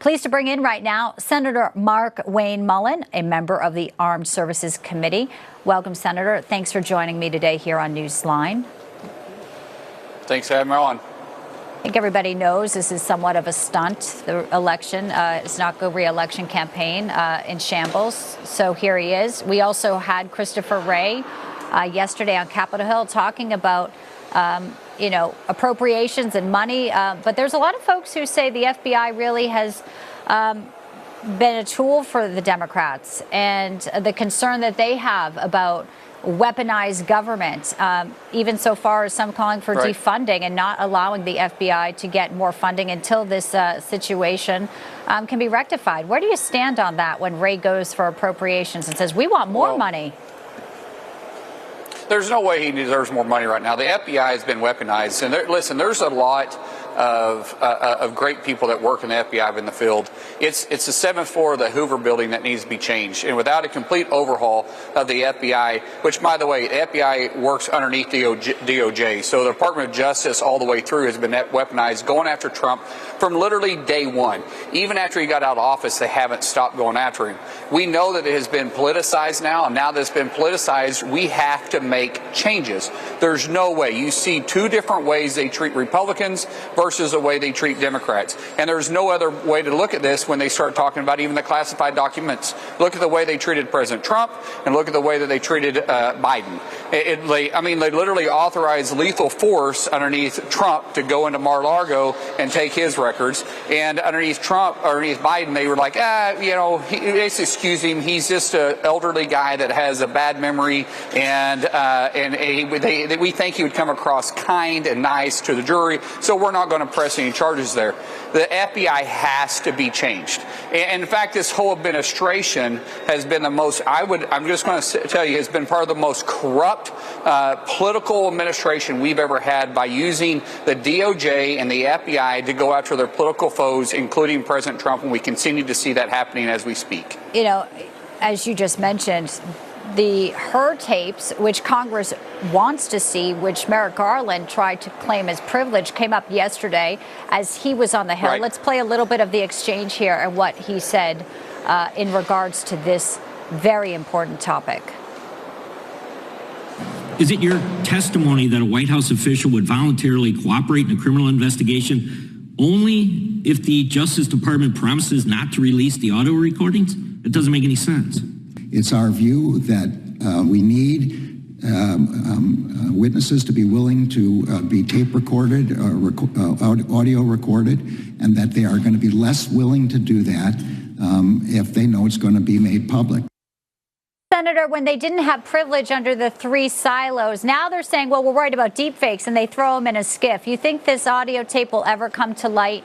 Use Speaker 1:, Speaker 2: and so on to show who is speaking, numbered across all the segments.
Speaker 1: Pleased to bring in right now Senator Mark Wayne Mullin, a member of the Armed Services Committee. Welcome, Senator. Thanks for joining me today here on Newsline.
Speaker 2: Thanks for having me on.
Speaker 1: I think everybody knows this is somewhat of a stunt. The election is not a re-election campaign in shambles. So here he is. We also had Christopher Wray yesterday on Capitol Hill talking about appropriations and money. But there's a lot of folks who say the FBI really has been a tool for the Democrats, and the concern that they have about weaponized government, even so far as some calling for defunding and not allowing the FBI to get more funding until this situation can be rectified. Where do you stand on that when Wray goes for appropriations and says, we want more money?
Speaker 2: There's no way he deserves more money right now. The FBI has been weaponized. And listen, there's a lot of great people that work in the FBI in the field. It's the 7th floor of the Hoover building that needs to be changed. And without a complete overhaul of the FBI, which, by the way, the FBI works underneath DOJ. So the Department of Justice all the way through has been weaponized, going after Trump from literally day one. Even after he got out of office, they haven't stopped going after him. We know that it has been politicized now, and now that it's been politicized, we have to make changes. There's no way. You see two different ways they treat Republicans versus the way they treat Democrats. And there's no other way to look at this when they start talking about even the classified documents. Look at the way they treated President Trump and look at the way that they treated Biden. They literally authorized lethal force underneath Trump to go into Mar-a-Lago and take his records. And underneath Biden, they were like, let's excuse him. He's just an elderly guy that has a bad memory, and we think he would come across kind and nice to the jury, so we're not going to press any charges there. The FBI has to be changed. And in fact, this whole administration has been the most, I'm just going to tell you, has been part of the most corrupt political administration we've ever had by using the DOJ and the FBI to go after their political foes, including President Trump, and we continue to see that happening as we speak.
Speaker 1: You know, as you just mentioned, her tapes, which Congress wants to see, which Merrick Garland tried to claim as privilege, came up yesterday as he was on the Hill. Let's play a little bit of the exchange here and what he said in regards to this very important topic.
Speaker 3: Is it your testimony that a White House official would voluntarily cooperate in a criminal investigation only if the Justice Department promises not to release the audio recordings? It doesn't make any sense.
Speaker 4: It's our view that we need witnesses to be willing to be tape recorded, audio recorded, and that they are going to be less willing to do that if they know it's going to be made public.
Speaker 1: Senator, when they didn't have privilege under the 3 silos, now they're saying, well, we're worried about deepfakes, and they throw them in a skiff. You think this audio tape will ever come to light?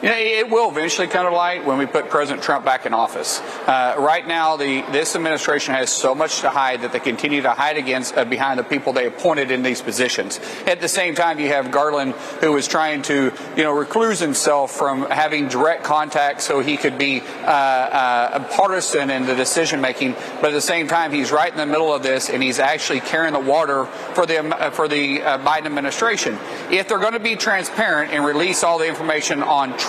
Speaker 2: It will eventually come to light when we put President Trump back in office. Right now, this administration has so much to hide that they continue to hide behind the people they appointed in these positions. At the same time, you have Garland, who is trying to, recluse himself from having direct contact so he could be partisan in the decision making. But at the same time, he's right in the middle of this, and he's actually carrying the water for the Biden administration. If they're going to be transparent and release all the information on Trump,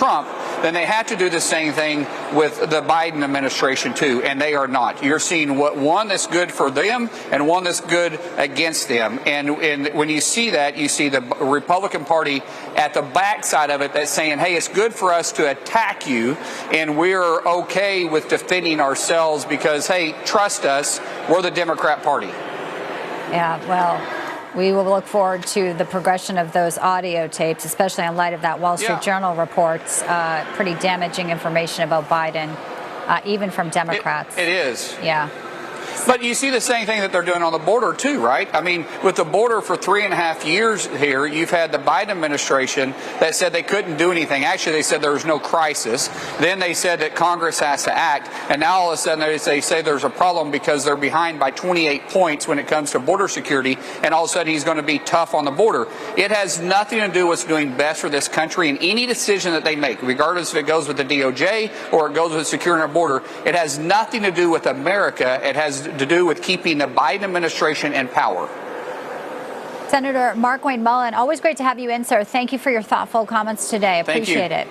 Speaker 2: then they have to do the same thing with the Biden administration too, and they are not. You're seeing one that's good for them and one that's good against them. And when you see that, you see the Republican Party at the backside of it that's saying, hey, it's good for us to attack you, and we're okay with defending ourselves because, hey, trust us, we're the Democrat Party.
Speaker 1: Yeah, well, we will look forward to the progression of those audio tapes, especially in light of that Wall Street Journal reports pretty damaging information about Biden, even from Democrats.
Speaker 2: It is.
Speaker 1: Yeah.
Speaker 2: But you see the same thing that they're doing on the border, too, right? I mean, with the border for 3.5 years here, you've had the Biden administration that said they couldn't do anything. Actually, they said there was no crisis. Then they said that Congress has to act. And now all of a sudden they say there's a problem because they're behind by 28 points when it comes to border security. And all of a sudden he's going to be tough on the border. It has nothing to do with what's doing best for this country. And any decision that they make, regardless if it goes with the DOJ or it goes with securing our border, it has nothing to do with America. It has to do with keeping the Biden administration in power.
Speaker 1: Senator Mark Wayne Mullin, always great to have you in, sir. Thank you for your thoughtful comments today. Appreciate it.